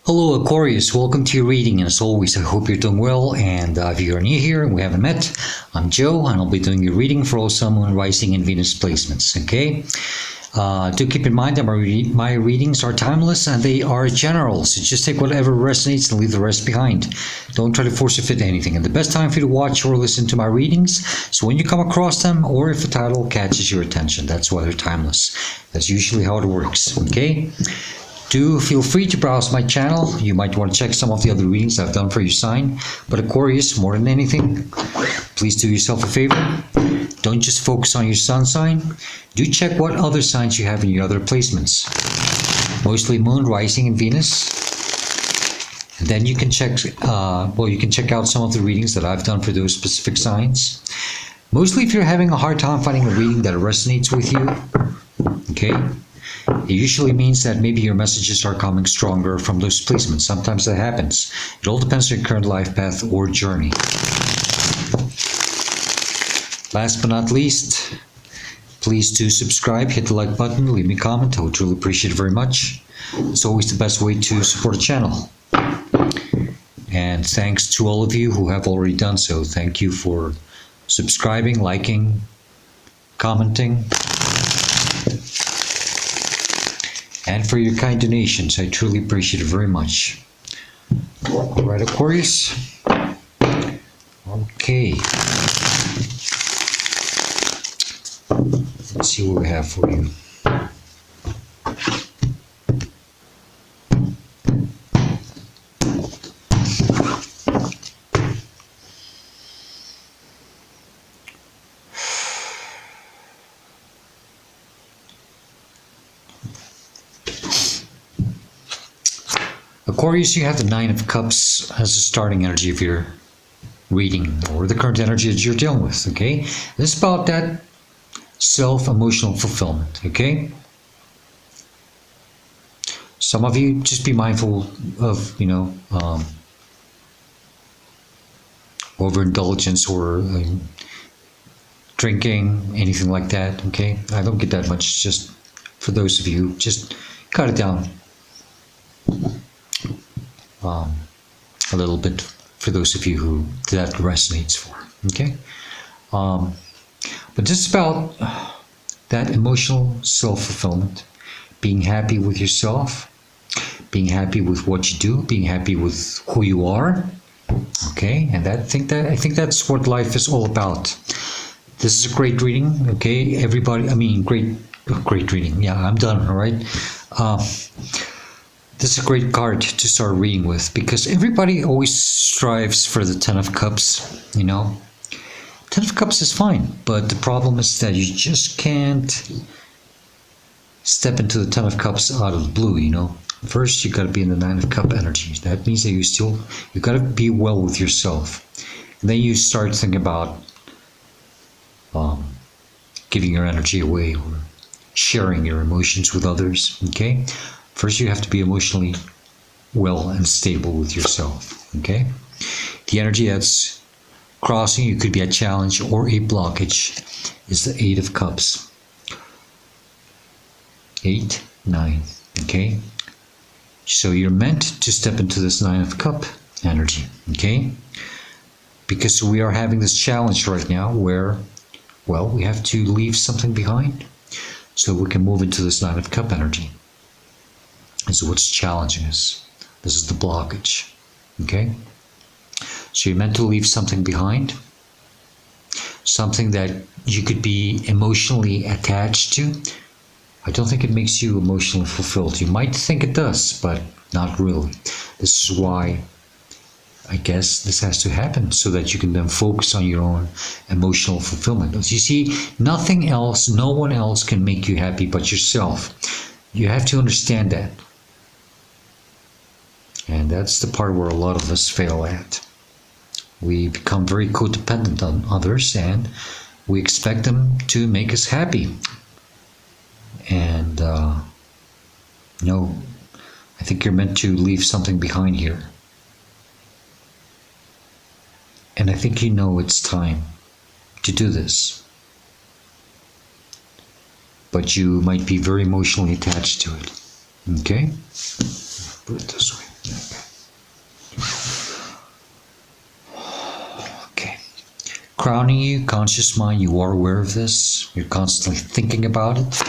Hello Aquarius, welcome to your reading, and as always I hope you're doing well. And if you're new here and we haven't met, I'm Joe and I'll be doing your reading for all Sun, Moon, Rising and Venus placements. Okay, do keep in mind that my readings are timeless and they are general, so just take whatever resonates and leave the rest behind. Don't try to force to fit anything, and the best time for you to watch or listen to my readings so when you come across them, or if a title catches your attention. That's why they're timeless. That's usually how it works. Okay, do feel free to browse my channel. You might want to check some of the other readings I've done for your sign. But Aquarius, more than anything, please do yourself a favor. Don't just focus on your sun sign. Do check what other signs you have in your other placements. Mostly Moon, Rising, and Venus. And then you can check, you can check out some of the readings that I've done for those specific signs. Mostly if you're having a hard time finding a reading that resonates with you, okay? It usually means that maybe your messages are coming stronger from those placements. Sometimes that happens. It all depends on your current life path or journey. Last but not least, please do subscribe, hit the like button, leave me a comment. I would truly appreciate it very much. It's always the best way to support the channel. And thanks to all of you who have already done so. Thank you for subscribing, liking, commenting, and for your kind donations. I truly appreciate it very much. All right, Aquarius. Okay. Let's see what we have for you. Aquarius, you have the Nine of Cups as the starting energy of your reading, or the current energy that you're dealing with, okay? This is about that self-emotional fulfillment, okay? Some of you, just be mindful of, overindulgence or drinking, anything like that, okay? I don't get that much. It's just for those of you, just cut it down. A little bit for those of you who that resonates for, okay? But this is about that emotional self-fulfillment, being happy with yourself, being happy with what you do, being happy with who you are, okay? And I think that's what life is all about. This is a great reading, okay? Everybody, great reading. Yeah, I'm done, all right? This is a great card to start reading with, because everybody always strives for the Ten of Cups, you know. Ten of Cups is fine, but the problem is that you just can't step into the Ten of Cups out of the blue, you know. First, you got to be in the Nine of Cup energy. That means that you got to be well with yourself. And then you start thinking about giving your energy away or sharing your emotions with others, okay? First, you have to be emotionally well and stable with yourself, okay? The energy that's crossing you could be a challenge or a blockage is the Eight of Cups. 8, 9, okay? So you're meant to step into this Nine of Cup energy, okay? Because we are having this challenge right now where, well, we have to leave something behind so we can move into this Nine of Cup energy. And so what's challenging us? This is the blockage, okay? So you're meant to leave something behind, something that you could be emotionally attached to. I don't think it makes you emotionally fulfilled. You might think it does, but not really. This is why I guess this has to happen, so that you can then focus on your own emotional fulfillment. As you see, nothing else, no one else can make you happy but yourself. You have to understand that. And that's the part where a lot of us fail at. We become very codependent on others and we expect them to make us happy. And no, I think you're meant to leave something behind here. And I think you know it's time to do this. But you might be very emotionally attached to it. Okay? Put it this way. crowning you, conscious mind, you are aware of this. You're constantly thinking about it.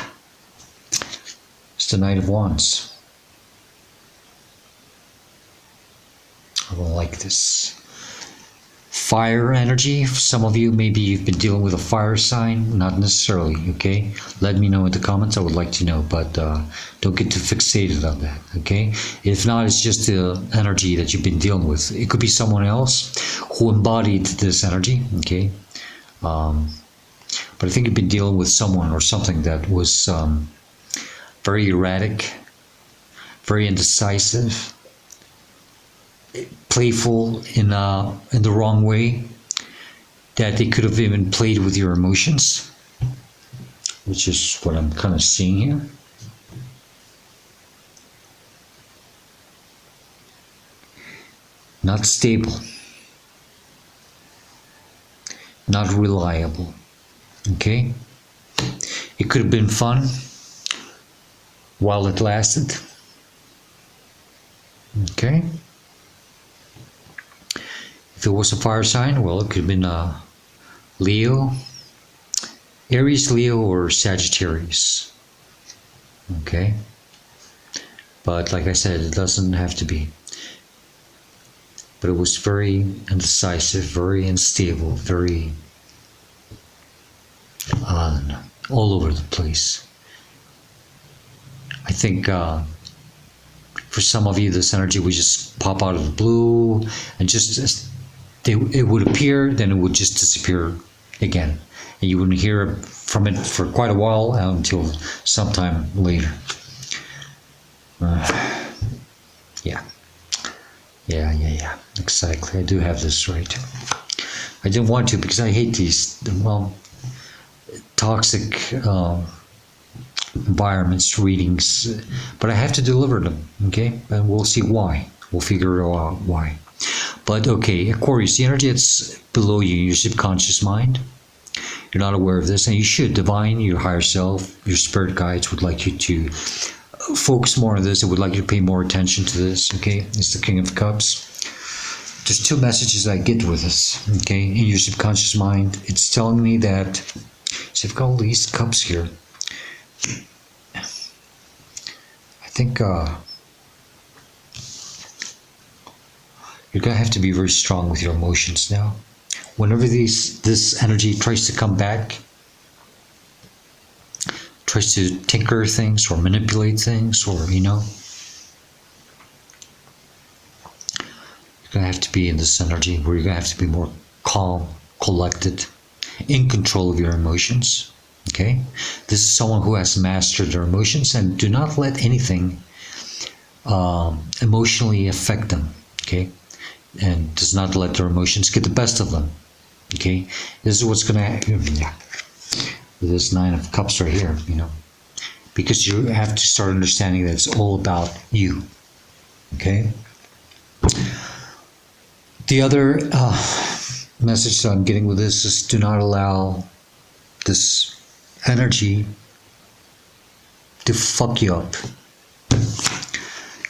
It's the Knight of Wands. I don't like this. Fire energy. For some of you, maybe you've been dealing with a fire sign. Not necessarily, okay? Let me know in the comments. I would like to know, but don't get too fixated on that, okay? If not, it's just the energy that you've been dealing with. It could be someone else who embodied this energy, okay? But I think you've been dealing with someone or something that was very erratic, very indecisive, playful in the wrong way, that they could have even played with your emotions, which is what I'm kind of seeing here. Not stable, not reliable, okay? It could have been fun while it lasted, okay? If it was a fire sign, well, it could have been Leo, Aries, Leo, or Sagittarius. Okay? But like I said, it doesn't have to be. But it was very indecisive, very unstable, very, I don't know, all over the place. I think for some of you, this energy would just pop out of the blue and just it would appear, then it would just disappear again. And you wouldn't hear from it for quite a while until sometime later. Yeah. Exactly. I do have this right. I didn't want to because I hate these, well, toxic environments, readings, but I have to deliver them, okay? And we'll see why. We'll figure out why. But okay, Aquarius, the energy that's below you, your subconscious mind, you're not aware of this, and you should. Divine, your higher self, your spirit guides would like you to focus more on this. They would like you to pay more attention to this, okay? It's the King of Cups. There's two messages I get with this, okay? In your subconscious mind, it's telling me that, so I've got all these cups here. I think you're going to have to be very strong with your emotions now. Whenever this energy tries to come back, tries to tinker things or manipulate things, or, you know, you're going to have to be in this energy where you're going to have to be more calm, collected, in control of your emotions. Okay? This is someone who has mastered their emotions, and do not let anything emotionally affect them. Okay? And does not let their emotions get the best of them. Okay? This is what's going to happen. Yeah. This Nine of Cups right here, you know. Because you have to start understanding that it's all about you. Okay? The other message that I'm getting with this is, do not allow this energy to fuck you up.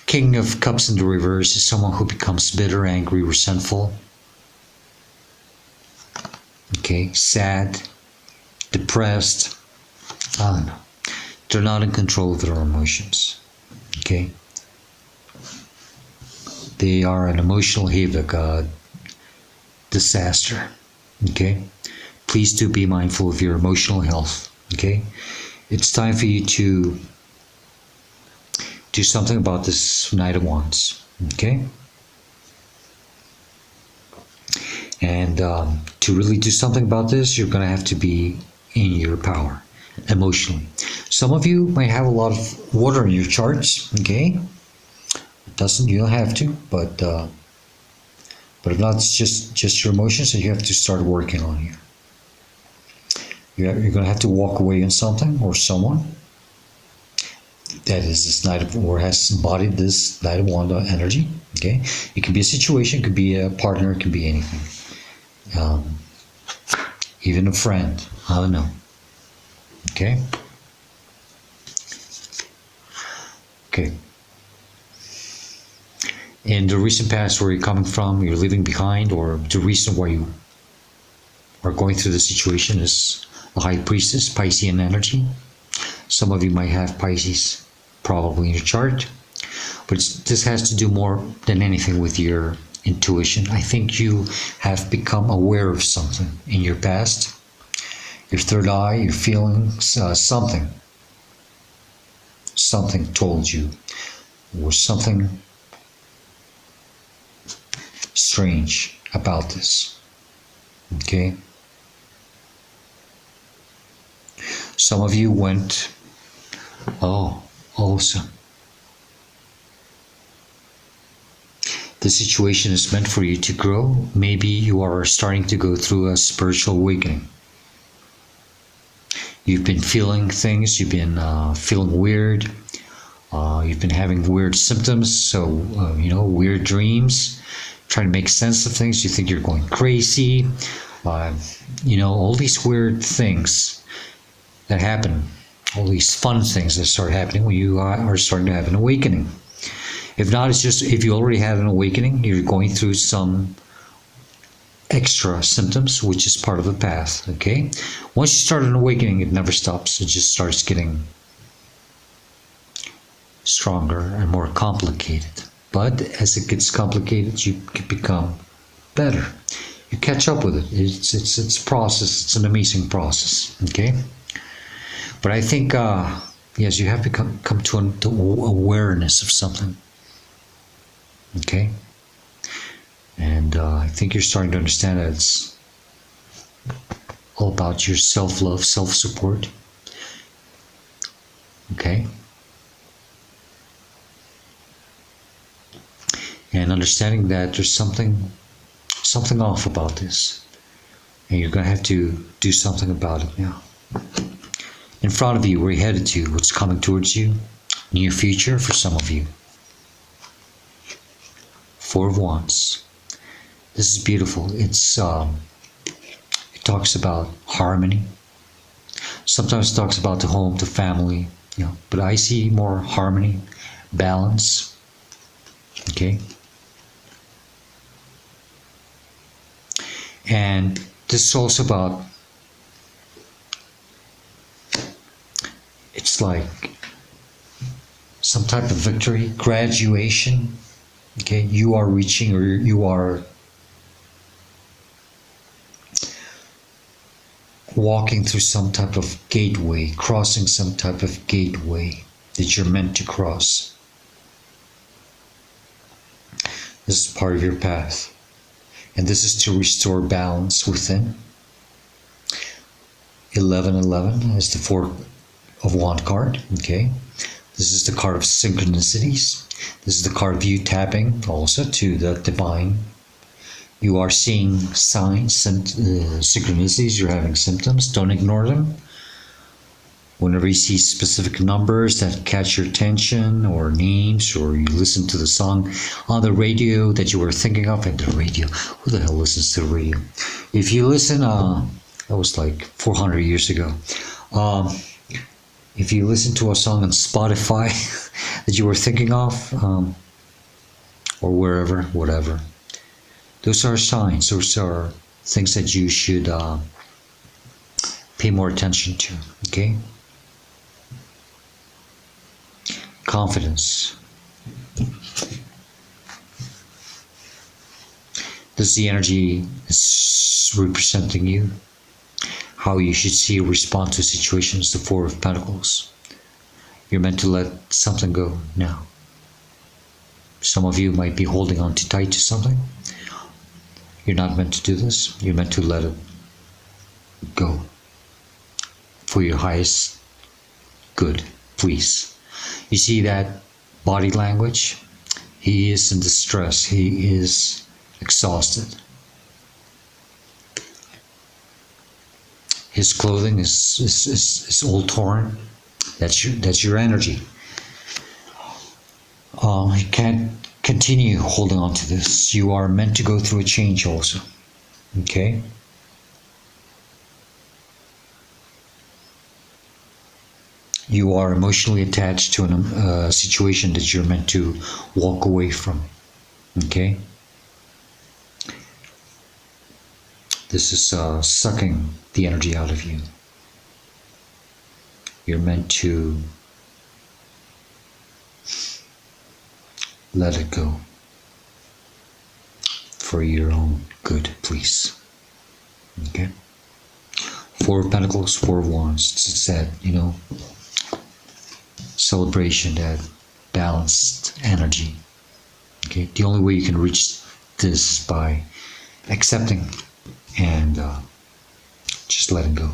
King of Cups in the reverse is someone who becomes bitter, angry, resentful. Okay, sad, depressed. I don't know. They're not in control of their emotions. Okay? They are an emotional havoc, disaster. Okay? Please do be mindful of your emotional health. Okay? It's time for you to do something about this Knight of Wands. Okay? And to really do something about this, you're going to have to be in your power emotionally. Some of you might have a lot of water in your charts. Okay? You don't have to, but if not, it's just your emotions that you have to start working on here. You're going to have to walk away on something or someone that is this Knight of, or has embodied this Knight of Wand energy. Okay, it could be a situation, it could be a partner, it could be anything, even a friend. I don't know. Okay. Okay. In the recent past, where you're coming from, you're leaving behind, or the reason why you or going through the situation is the High Priestess, Piscean energy. Some of you might have Pisces probably in your chart, but this has to do more than anything with your intuition. I think you have become aware of something in your past, your third eye, your feelings, something told you, or something strange about this. Okay? Some of you went, oh, awesome. The situation is meant for you to grow. Maybe you are starting to go through a spiritual awakening. You've been feeling things, you've been feeling weird, you've been having weird symptoms, so, weird dreams, trying to make sense of things. You think you're going crazy, all these weird things that happen, all these fun things that start happening when you are starting to have an awakening. If not, it's just if you already had an awakening, you're going through some extra symptoms, which is part of the path. Okay, once you start an awakening, it never stops. It just starts getting stronger and more complicated. But as it gets complicated, you can become better. You catch up with it. It's a process. It's an amazing process. Okay, but I think yes, you have come to an awareness of something. Okay. And I think you're starting to understand that it's all about your self-love, self-support. Okay? And understanding that there's something off about this. And you're going to have to do something about it now. In front of you, where you're headed to, what's coming towards you, near future for some of you. Four of Wands. This is beautiful. It talks about harmony. Sometimes it talks about the home, the family, but I see more harmony, balance. Okay. And this is also about, it's like some type of victory, graduation. Okay, you are reaching, or you are walking through some type of gateway, crossing some type of gateway that you're meant to cross. This is part of your path. And this is to restore balance within. 1111 is the Four of Wands card. Okay. This is the card of synchronicities. This is the card of you tapping also to the divine. You are seeing signs and synchronicities. You're having symptoms. Don't ignore them. Whenever you see specific numbers that catch your attention, or names, or you listen to the song on the radio that you were thinking of, and the radio, who the hell listens to the radio? If you listen, that was like 400 years ago. If you listen to a song on Spotify that you were thinking of, or wherever, whatever, those are signs. Those are things that you should pay more attention to. Okay? Confidence. This is the energy that's representing you. How you should see or respond to situations. The Four of Pentacles. You're meant to let something go now. Some of you might be holding on too tight to something. You're not meant to do this. You're meant to let it go for your highest good, please. You see that body language? He is in distress. He is exhausted. His clothing is all torn. That's your energy. He can't continue holding on to this. You are meant to go through a change also. Okay? You are emotionally attached to a situation that you're meant to walk away from. Okay? This is sucking the energy out of you. You're meant to let it go for your own good, please. Okay? Four of Pentacles, Four of Wands. It's that, celebration, that balanced energy. Okay? The only way you can reach this is by accepting and just letting go.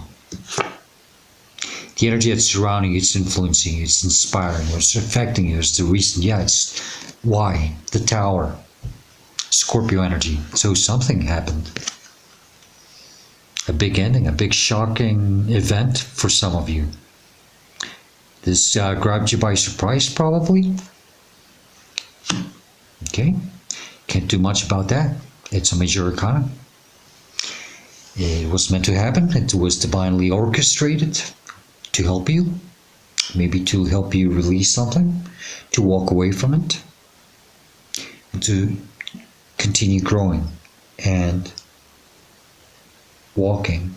The energy that's surrounding you, it's influencing you, it's inspiring you, it's affecting you. It's the reason, it's why. The Tower. Scorpio energy. So something happened. A big ending, a big shocking event for some of you. This grabbed you by surprise, probably. Okay. Can't do much about that. It's a major arcana. It was meant to happen. It was divinely orchestrated to help you. Maybe to help you release something, to walk away from it, and to continue growing and walking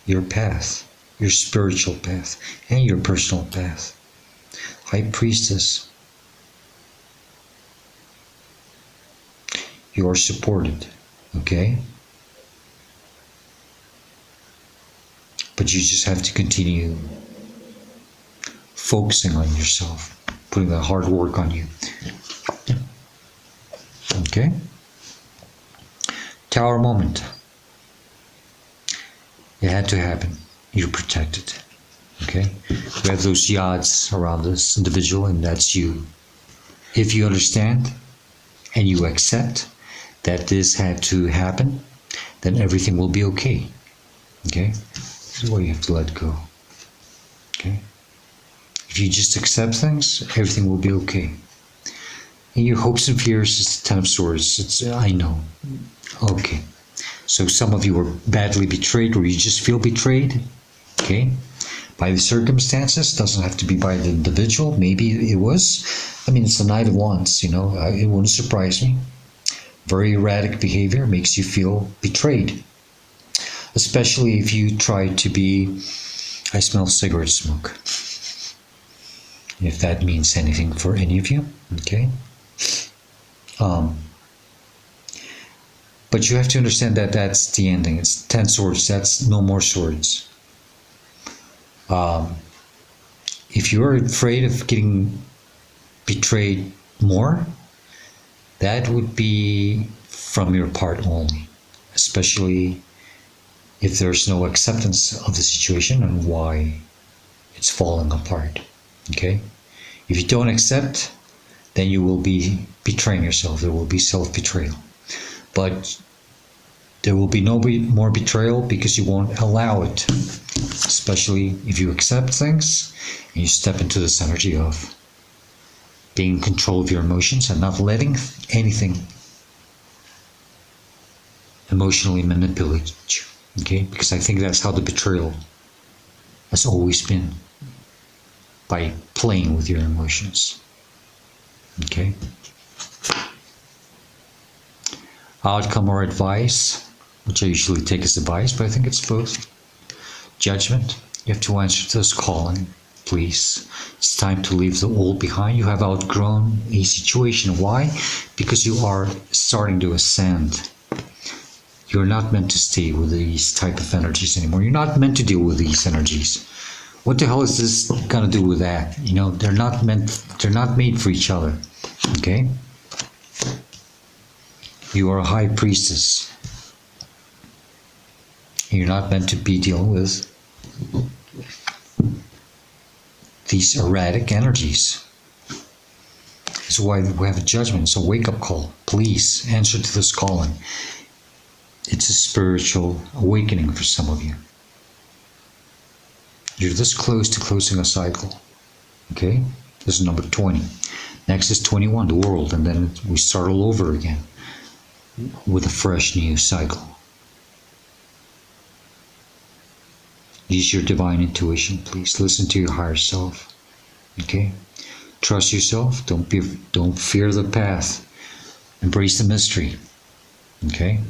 your path, your spiritual path, and your personal path. High Priestess, you are supported, okay? But you just have to continue focusing on yourself, putting the hard work on you. Okay? Tower moment. It had to happen. You're protected. Okay? We have those yachts around this individual, and that's you. If you understand and you accept that this had to happen, then everything will be okay. Okay? This is why you have to let go. Okay? If you just accept things, everything will be okay. And your hopes and fears is the Ten of Swords. I know. Okay. So some of you were badly betrayed, or you just feel betrayed. Okay? By the circumstances. Doesn't have to be by the individual. Maybe it was. I mean, it's the Knight of Wands, it wouldn't surprise me. Very erratic behavior makes you feel betrayed. Especially if you try to be, I smell cigarette smoke. If that means anything for any of you, okay? But you have to understand that that's the ending. It's 10 swords. That's no more swords. If you're afraid of getting betrayed more, that would be from your part only, especially if there's no acceptance of the situation and why it's falling apart. Okay? If you don't accept, then you will be betraying yourself. There will be self-betrayal. But there will be no more betrayal because you won't allow it. Especially if you accept things and you step into this energy of being in control of your emotions and not letting anything emotionally manipulate you. Okay? Because I think that's how the betrayal has always been. By playing with your emotions. Okay? Outcome or advice, which I usually take as advice, but I think it's both. Judgment. You have to answer to this calling, please. It's time to leave the old behind. You have outgrown a situation. Why? Because you are starting to ascend. You're not meant to stay with these type of energies anymore. You're not meant to deal with these energies. What the hell is this gonna do with that? They're not made for each other. Okay? You are a High Priestess. You're not meant to be dealing with these erratic energies. That's why we have a judgment. It's a wake-up call. Please answer to this calling. It's a spiritual awakening for some of you. You're this close to closing a cycle. Okay? This is number 20. Next is 21, the world, and then we start all over again with a fresh new cycle. Use your divine intuition, please. Listen to your higher self. Okay? Trust yourself. Don't fear the path. Embrace the mystery. Okay?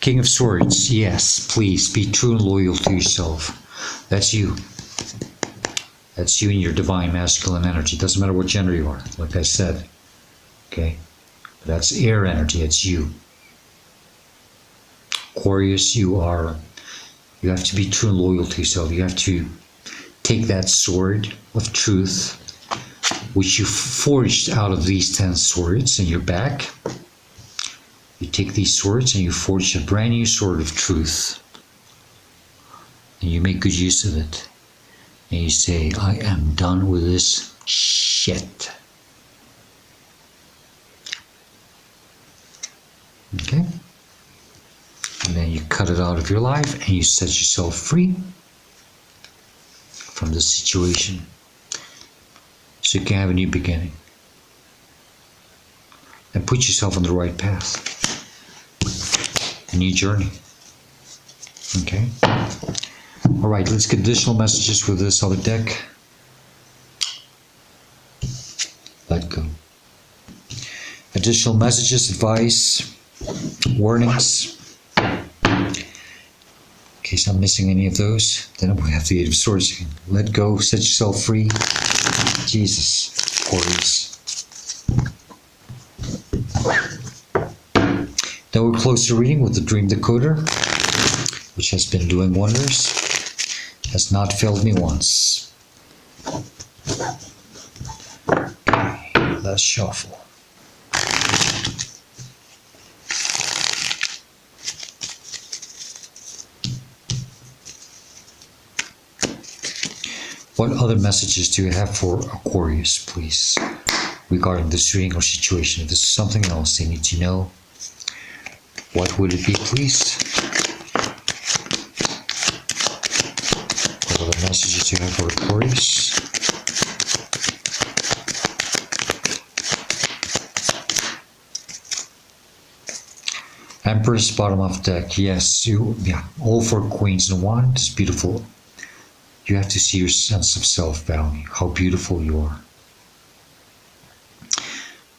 King of Swords. Yes, please be true and loyal to yourself. That's you. That's you in your divine masculine energy. Doesn't matter what gender you are, like I said. Okay? That's air energy. It's you. Aquarius, you have to be true and loyal to yourself. You have to take that sword of truth, which you forged out of these 10 swords in your back. You take these swords and you forge a brand new sword of truth. And you make good use of it. And you say, I am done with this shit. Okay? And then you cut it out of your life and you set yourself free from the situation. So you can have a new beginning. And put yourself on the right path. A new journey. Okay? Alright, let's get additional messages with this other deck. Let go. Additional messages, advice, warnings. In case I'm missing any of those, then we have the Eight of Swords again. Let go, set yourself free. Jesus, Aquarius. Now we're close to reading with the Dream Decoder, which has been doing wonders. Has not failed me once. Okay, let's shuffle. What other messages do you have for Aquarius, please, regarding this reading or situation? If this is something else they need to know, what would it be, please? What other messages do you have for Aquarius? Empress, bottom of deck. Yes, all 4 queens in one. It's beautiful. You have to see your sense of self-value, how beautiful you are.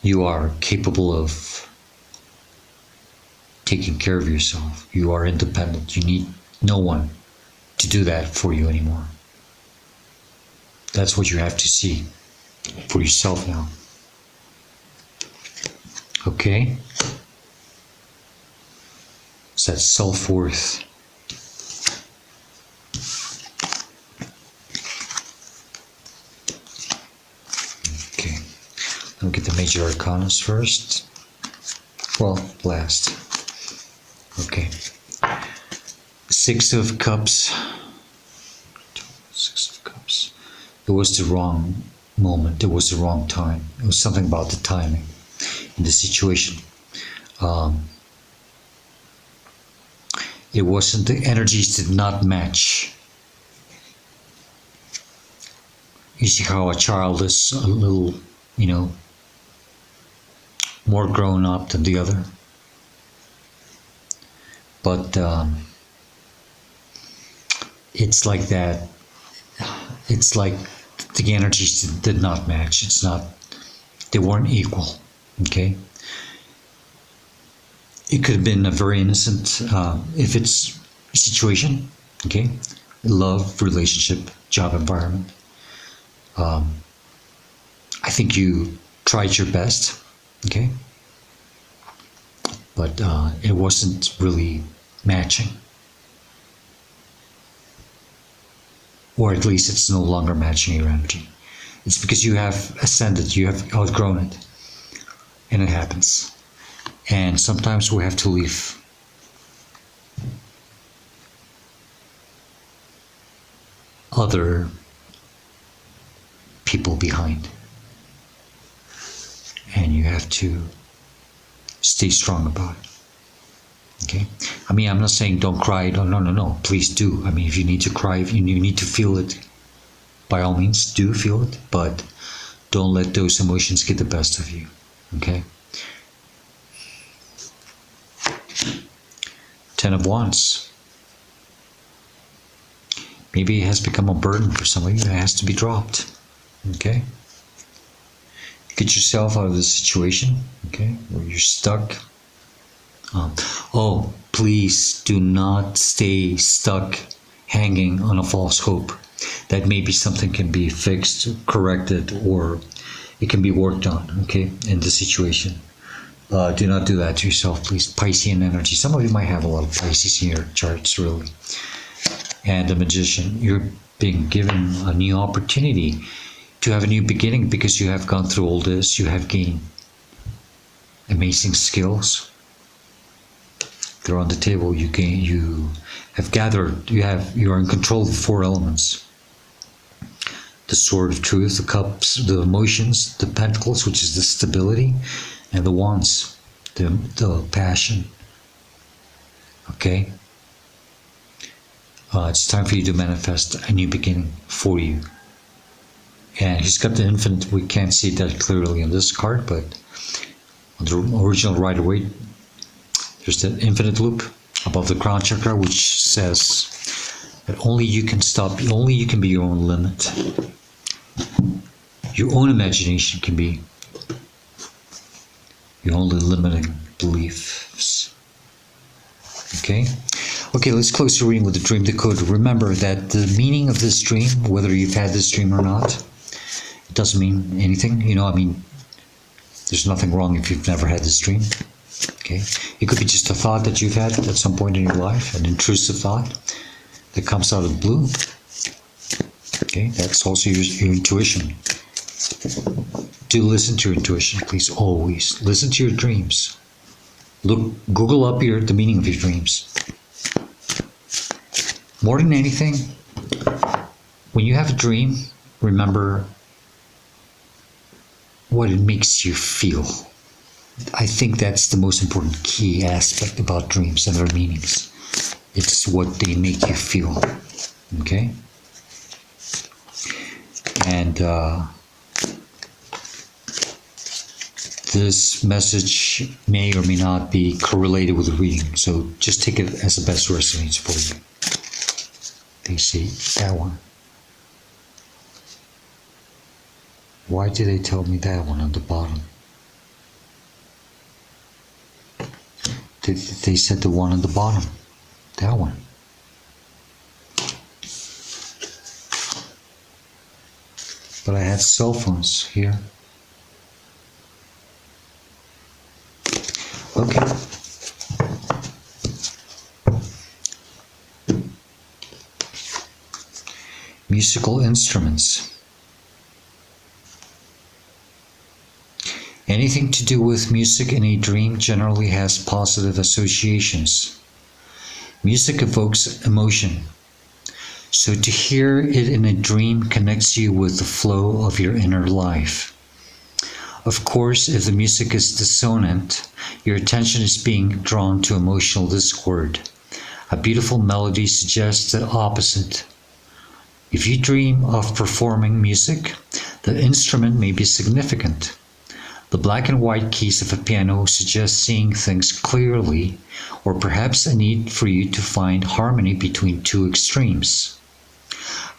You are capable of taking care of yourself. You are independent. You need no one to do that for you anymore. That's what you have to see for yourself now. Okay? It's that self-worth. Okay. I'll get the major arcanas first. Well, last. Okay. 6 of Cups. 6 of Cups. It was the wrong moment. It was the wrong time. It was something about the timing in the situation. It wasn't, the energies did not match. You see how a child is a little, more grown up than the other. But it's like that. It's like the energies did not match. It's not, they weren't equal. Okay? It could have been a very innocent, if it's a situation, okay? Love, relationship, job environment. I think you tried your best, okay? But it wasn't really matching. Or at least it's no longer matching your energy. It's because you have ascended, you have outgrown it. And it happens. And sometimes we have to leave other people behind. And you have to stay strong about it. Okay? I mean, I'm not saying don't cry. No. Please do. I mean, if you need to cry, if you need to feel it, by all means, do feel it. But don't let those emotions get the best of you. Okay? 10 of Wands. Maybe it has become a burden for some of you. It has to be dropped. Okay? Get yourself out of this situation. Okay? Where you're stuck. please do not stay stuck hanging on a false hope that maybe something can be fixed, corrected, or it can be worked on, okay, in the situation. Do not do that to yourself, please. Piscean energy. Some of you might have a lot of Pisces in your charts, really. And the Magician. You're being given a new opportunity to have a new beginning because you have gone through all this. You have gained amazing skills. They're on the table. You have gathered. You are in control of the 4 elements. The Sword of Truth, the Cups, the Emotions, the Pentacles, which is the stability, and the Wands, the passion. Okay? It's time for you to manifest a new beginning for you. And he's got the infinite. We can't see that clearly on this card, but on the original Rider-Waite, there's the infinite loop above the crown chakra, which says that only you can stop, only you can be your own limit. Your own imagination can be your only limiting beliefs. Okay? Okay, let's close the reading with the dream decoder. Remember that the meaning of this dream, whether you've had this dream or not, it doesn't mean anything. You know, I mean, there's nothing wrong if you've never had this dream. Okay? It could be just a thought that you've had at some point in your life, an intrusive thought that comes out of the blue. Okay? That's also your intuition. Do listen to your intuition, please. Always listen to your dreams. Look, Google up the meaning of your dreams. More than anything, when you have a dream, remember what it makes you feel. I think that's the most important key aspect about dreams and their meanings. It's what they make you feel. Okay? And this message may or may not be correlated with the reading, so just take it as the best resonates for you. They say that one. Why did they tell me that one on the bottom? They said the one on the bottom. That one. But I had cell phones here. Okay. Musical instruments. Anything to do with music in a dream generally has positive associations. Music evokes emotion, so to hear it in a dream connects you with the flow of your inner life. Of course, if the music is dissonant, your attention is being drawn to emotional discord. A beautiful melody suggests the opposite. If you dream of performing music, the instrument may be significant. The black and white keys of a piano suggest seeing things clearly, or perhaps a need for you to find harmony between 2 extremes.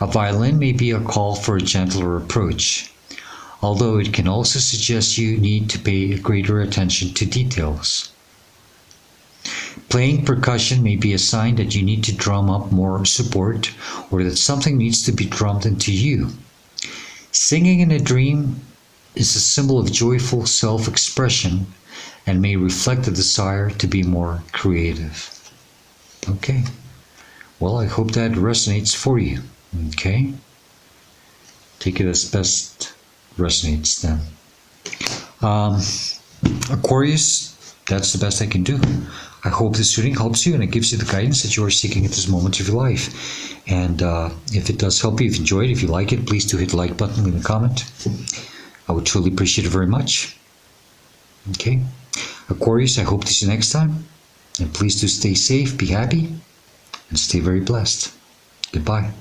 A violin may be a call for a gentler approach, although it can also suggest you need to pay greater attention to details. Playing percussion may be a sign that you need to drum up more support, or that something needs to be drummed into you. Singing in a dream is a symbol of joyful self-expression and may reflect a desire to be more creative. Okay. Well, I hope that resonates for you. Okay. Take it as best resonates then. Aquarius, that's the best I can do. I hope this reading helps you and it gives you the guidance that you are seeking at this moment of your life. And if it does help you, if you enjoy it, if you like it, please do hit the like button, leave a comment. I would truly appreciate it very much. Okay. Aquarius, I hope to see you next time. And please do stay safe, be happy, and stay very blessed. Goodbye.